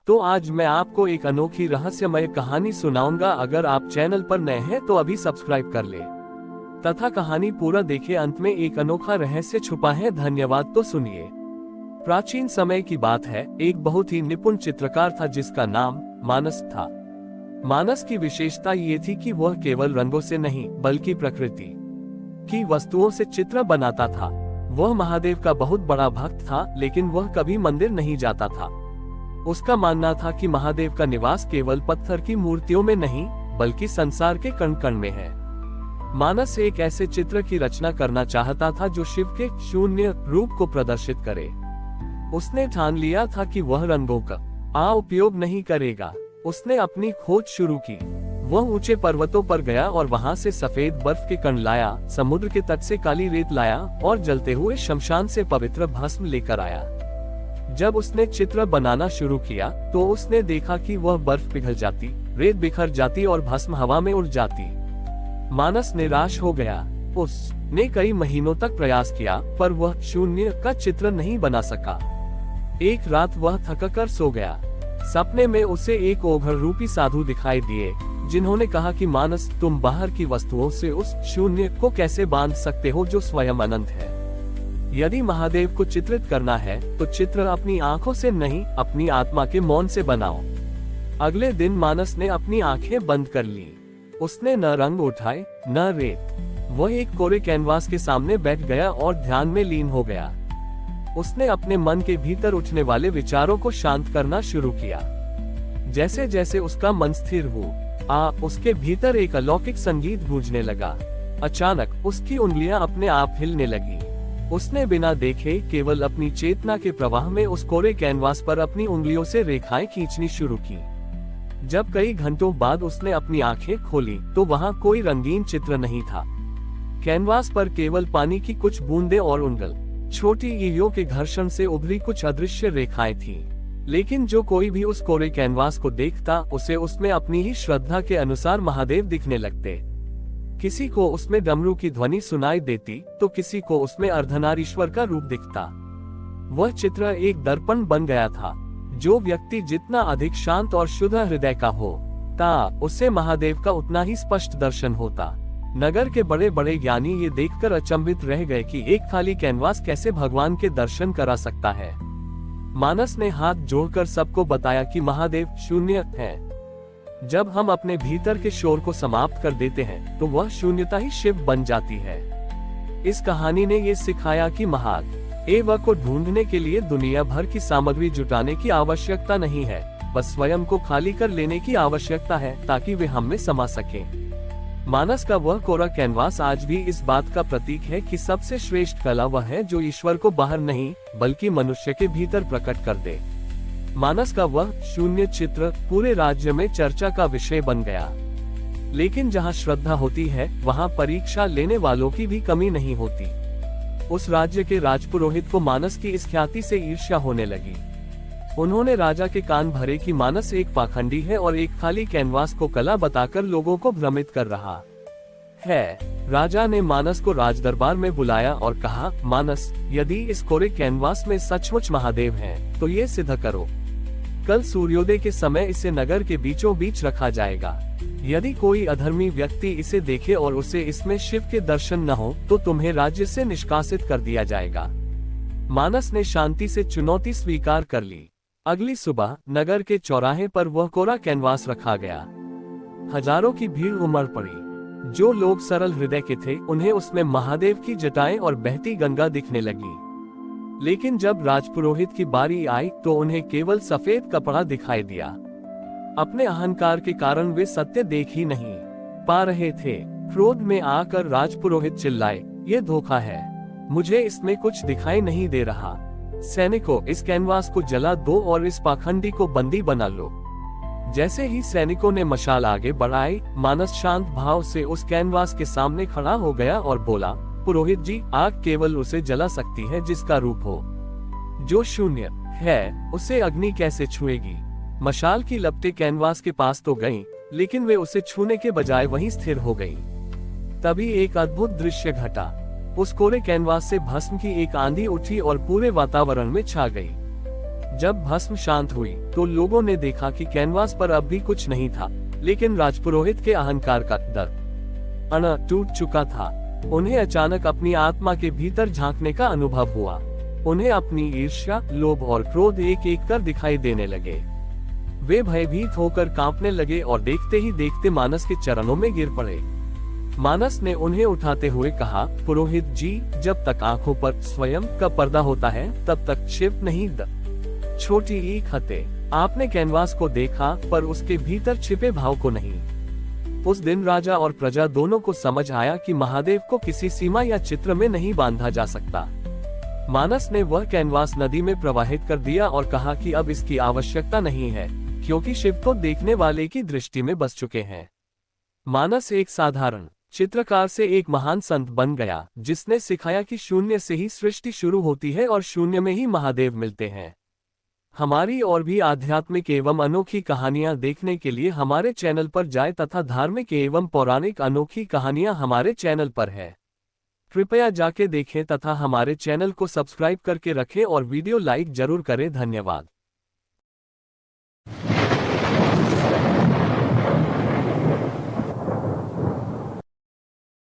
तो आज मैं आपको एक अनोखी रहस्यमय कहानी सुनाऊंगा। अगर आप चैनल पर नए हैं तो अभी सब्सक्राइब कर ले तथा कहानी पूरा देखें। अंत में एक अनोखा रहस्य छुपा है। धन्यवाद। तो सुनिए। प्राचीन समय की बात है। एक बहुत ही निपुण चित्रकार था जिसका नाम मानस था। मानस की विशेषता ये थी कि वह केवल रंगों से नहीं बल्कि प्रकृति की वस्तुओं से चित्र बनाता था। वह महादेव का बहुत बड़ा भक्त था, लेकिन वह कभी मंदिर नहीं जाता था। उसका मानना था कि महादेव का निवास केवल पत्थर की मूर्तियों में नहीं बल्कि संसार के कण कण में है। मानस एक ऐसे चित्र की रचना करना चाहता था जो शिव के शून्य रूप को प्रदर्शित करे। उसने ठान लिया था कि वह रंगों का उपयोग नहीं करेगा। उसने अपनी खोज शुरू की। वह ऊंचे पर्वतों पर गया और वहां से सफेद बर्फ के कण लाया, समुद्र के तट से काली रेत लाया और जलते हुए शमशान से पवित्र भस्म लेकर आया। जब उसने चित्र बनाना शुरू किया तो उसने देखा कि वह बर्फ पिघल जाती, रेत बिखर जाती और भस्म हवा में उड़ जाती। मानस निराश हो गया। उसने कई महीनों तक प्रयास किया पर वह शून्य का चित्र नहीं बना सका। एक रात वह थककर सो गया। सपने में उसे एक ओघर रूपी साधु दिखाई दिए, जिन्होंने कहा कि मानस, तुम बाहर की वस्तुओं से उस शून्य को कैसे बांध सकते हो जो स्वयं अनंत है। यदि महादेव को चित्रित करना है तो चित्र अपनी आंखों से नहीं, अपनी आत्मा के मौन से बनाओ। अगले दिन मानस ने अपनी आंखें बंद कर ली। उसने न रंग उठाए न रेत। वह एक कोरे कैनवास के सामने बैठ गया और ध्यान में लीन हो गया। उसने अपने मन के भीतर उठने वाले विचारों को शांत करना शुरू किया। जैसे जैसे उसका मन स्थिर हुआ, उसके भीतर एक अलौकिक संगीत गूंजने लगा। अचानक उसकी उंगलियां अपने आप हिलने लगी। उसने बिना देखे केवल अपनी चेतना के प्रवाह में उस कोरे कैनवास पर अपनी उंगलियों से रेखाएं खींचनी शुरू की। जब कई घंटों बाद उसने अपनी आंखें खोली तो वहां कोई रंगीन चित्र नहीं था। कैनवास पर केवल पानी की कुछ बूंदें और उंगल छोटी ईयों के घर्षण से उभरी कुछ अदृश्य रेखाएं थीं। लेकिन जो कोई भी उस कोरे कैनवास को देखता, उसे उसमें अपनी ही श्रद्धा के अनुसार महादेव दिखने लगते। किसी को उसमें डमरू की ध्वनि सुनाई देती तो किसी को उसमें अर्धनारीश्वर का रूप दिखता। वह चित्र एक दर्पण बन गया था। जो व्यक्ति जितना अधिक शांत और शुद्ध हृदय का होता, उसे महादेव का उतना ही स्पष्ट दर्शन होता। नगर के बड़े बड़े ज्ञानी ये देखकर अचंभित रह गए कि एक खाली कैनवास कैसे भगवान के दर्शन करा सकता है। मानस ने हाथ जोड़कर सबको बताया कि महादेव शून्य है। जब हम अपने भीतर के शोर को समाप्त कर देते हैं तो वह शून्यता ही शिव बन जाती है। इस कहानी ने ये सिखाया कि महादेव को ढूंढने के लिए दुनिया भर की सामग्री जुटाने की आवश्यकता नहीं है, बस स्वयं को खाली कर लेने की आवश्यकता है ताकि वे हम में समा सके। मानस का वह कोरा कैनवास आज भी इस बात का प्रतीक है कि सबसे श्रेष्ठ कला वह है जो ईश्वर को बाहर नहीं बल्कि मनुष्य के भीतर प्रकट कर दे। मानस का वह शून्य चित्र पूरे राज्य में चर्चा का विषय बन गया। लेकिन जहां श्रद्धा होती है वहां परीक्षा लेने वालों की भी कमी नहीं होती। उस राज्य के राजपुरोहित को मानस की इस ख्याति से ईर्ष्या होने लगी। उन्होंने राजा के कान भरे कि मानस एक पाखंडी है और एक खाली कैनवास को कला बताकर लोगों को भ्रमित कर रहा है। राजा ने मानस को राजदरबार में बुलाया और कहा, मानस, यदि इस कोरे कैनवास में सचमुच महादेव हैं, तो ये सिद्ध करो। कल सूर्योदय के समय इसे नगर के बीचों बीच रखा जाएगा। यदि कोई अधर्मी व्यक्ति इसे देखे और उसे इसमें शिव के दर्शन न हो तो तुम्हें राज्य से निष्कासित कर दिया जाएगा। मानस ने शांति से चुनौती स्वीकार कर ली। अगली सुबह नगर के चौराहे पर वह कोरा कैनवास रखा गया। हजारों की भीड़ उमड़ पड़ी। जो लोग सरल हृदय के थे उन्हें उसमें महादेव की जटाएं और बहती गंगा दिखने लगी। लेकिन जब राजपुरोहित की बारी आई तो उन्हें केवल सफेद कपड़ा दिखाई दिया। अपने अहंकार के कारण वे सत्य देख ही नहीं पा रहे थे। क्रोध में आकर राजपुरोहित चिल्लाए, ये धोखा है, मुझे इसमें कुछ दिखाई नहीं दे रहा। सैनिकों, इस कैनवास को जला दो और इस पाखंडी को बंदी बना लो। जैसे ही सैनिकों ने मशाल आगे बढ़ाई, मानस शांत भाव से उस कैनवास के सामने खड़ा हो गया और बोला, पुरोहित जी, आग केवल उसे जला सकती है जिसका रूप हो। जो शून्य है उसे अग्नि कैसे छुएगी। मशाल की लपटें कैनवास के पास तो गईं, लेकिन वे उसे छूने के बजाय वहीं स्थिर हो गईं। तभी एक अद्भुत दृश्य घटा। उस कोरे कैनवास से भस्म की एक आंधी उठी और पूरे वातावरण में छा गई। जब भस्म शांत हुई तो लोगों ने देखा कि कैनवास पर अब भी कुछ नहीं था, लेकिन राजपुरोहित के अहंकार का दर टूट चुका था। उन्हें अचानक अपनी आत्मा के भीतर झांकने का अनुभव हुआ। उन्हें अपनी ईर्ष्या, लोभ और क्रोध एक एक कर दिखाई देने लगे। वे भयभीत होकर कांपने लगे और देखते ही देखते मानस के चरणों में गिर पड़े। मानस ने उन्हें उठाते हुए कहा, पुरोहित जी, जब तक आंखों पर स्वयं का पर्दा होता है तब तक शिव नहीं छोटी एक हते। आपने कैनवास को देखा पर उसके भीतर छिपे भाव को नहीं। उस दिन राजा और प्रजा दोनों को समझ आया कि महादेव को किसी सीमा या चित्र में नहीं बांधा जा सकता। मानस ने वह कैनवास नदी में प्रवाहित कर दिया और कहा कि अब इसकी आवश्यकता नहीं है, क्योंकि शिव तो देखने वाले की दृष्टि में बस चुके हैं। मानस एक साधारण चित्रकार से एक महान संत बन गया, जिसने सिखाया कि शून्य से ही सृष्टि शुरू होती है और शून्य में ही महादेव मिलते हैं। हमारी और भी आध्यात्मिक एवं अनोखी कहानियां देखने के लिए हमारे चैनल पर जाएं तथा धार्मिक एवं पौराणिक अनोखी कहानियां हमारे चैनल पर है। कृपया जाके देखें तथा हमारे चैनल को सब्सक्राइब करके रखें और वीडियो लाइक जरूर करें। धन्यवाद।